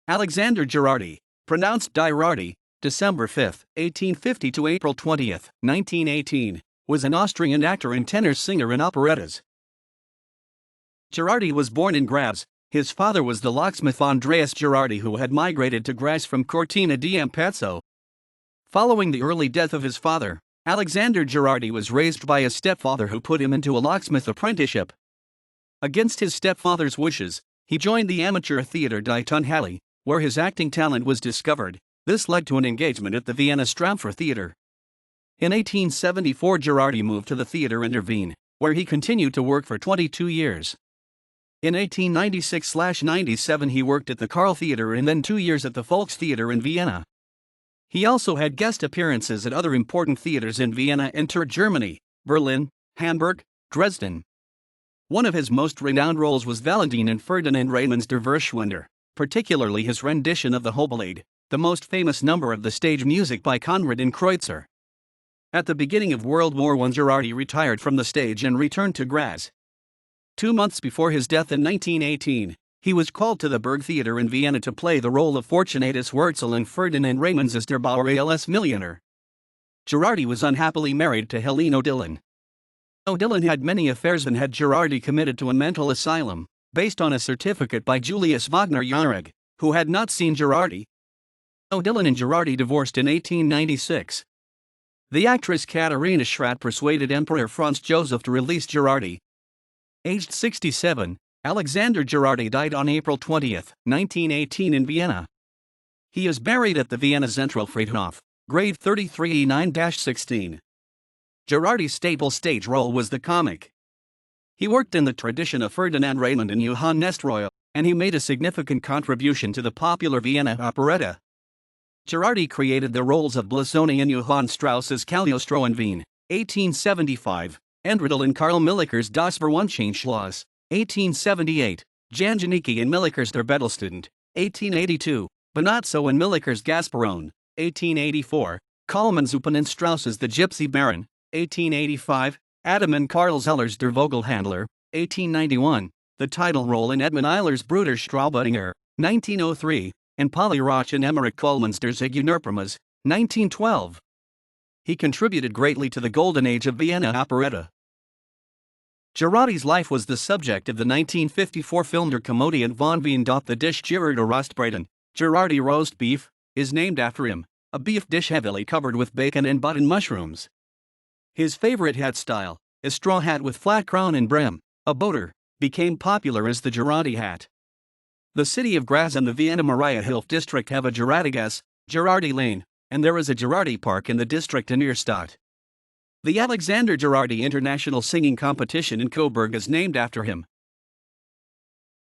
Alexander Girardi, pronounced dʒiʻrardi, December 5, 1850 to April 20, 1918, was an Austrian actor and tenor singer in operettas. Girardi was born in Graz. His father was the locksmith Andreas Girardi, who had migrated to Graz from Cortina d'Ampezzo. Following the early death of his father, Alexander Girardi was raised by his stepfather, who put him into a locksmith apprenticeship. Against his stepfather's wishes, he joined the amateur theatre di Tunhalli, where his acting talent was discovered. This led to an engagement at the Vienna Stammför Theatre. In 1874, Girardi moved to the theatre in Wien, where he continued to work for 22 years. In 1896-97 he worked at the Karl Theatre and then 2 years at the Volkstheater in Vienna. He also had guest appearances at other important theatres in Vienna and Germany, Berlin, Hamburg, Dresden. One of his most renowned roles was Valentine in Ferdinand Raimund's Der Verschwender, particularly his rendition of the Hohllied, the most famous number of the stage music by Konrad and Kreutzer. At the beginning of World War I, Girardi retired from the stage and returned to Graz. 2 months before his death in 1918, he was called to the Burgtheater in Vienna to play the role of Fortunatus Wurzel in Ferdinand Raimund's Der Bauer als Millionär. Girardi was unhappily married to Helene Odilon. Odilon had many affairs and had Girardi committed to a mental asylum, based on a certificate by Julius Wagner Jahregg, who had not seen Girardi. Odilon and Girardi divorced in 1896. The actress Katharina Schratt persuaded Emperor Franz Joseph to release Girardi. Aged 67, Alexander Girardi died on April 20, 1918 in Vienna. He is buried at the Vienna Zentralfriedhof, grave 33E9-16. Girardi's staple stage role was the comic. He worked in the tradition of Ferdinand Raimund and Johann Nestroy, and he made a significant contribution to the popular Vienna operetta. Girardi created the roles of Blasoni in Johann Strauss's Cagliostro in Wien, 1875, Endredel in Karl Milliker's Das Verwandtschaftsschloss, 1878, Jan Janicki in Milliker's Der Bettelstudent, 1882, Bonazzo in Milliker's Gasparone, 1884, Kallmann-Zupan in Strauss's The Gypsy Baron, 1885, Adam in Karl Zeller's Der Vogelhandler, 1891, the title role in Edmund Eiler's Bruder Straubüdinger, 1903, and Polly Roch in Emmerich Kohlmann's Der Zigeunerprimas, 1912. He contributed greatly to the golden age of Vienna operetta. Girardi's life was the subject of the 1954 film Der Komödie von Wien. The dish Girardi Rostbraten, Girardi roast beef, is named after him, a beef dish heavily covered with bacon and button mushrooms. His favorite hat style, a straw hat with flat crown and brim, a boater, became popular as the Girardi hat. The city of Graz and the Vienna Maria Hilf district have a Girardigasse, Girardi Lane, and there is a Girardi Park in the district in Erstadt. The Alexander Girardi International Singing Competition in Coburg is named after him.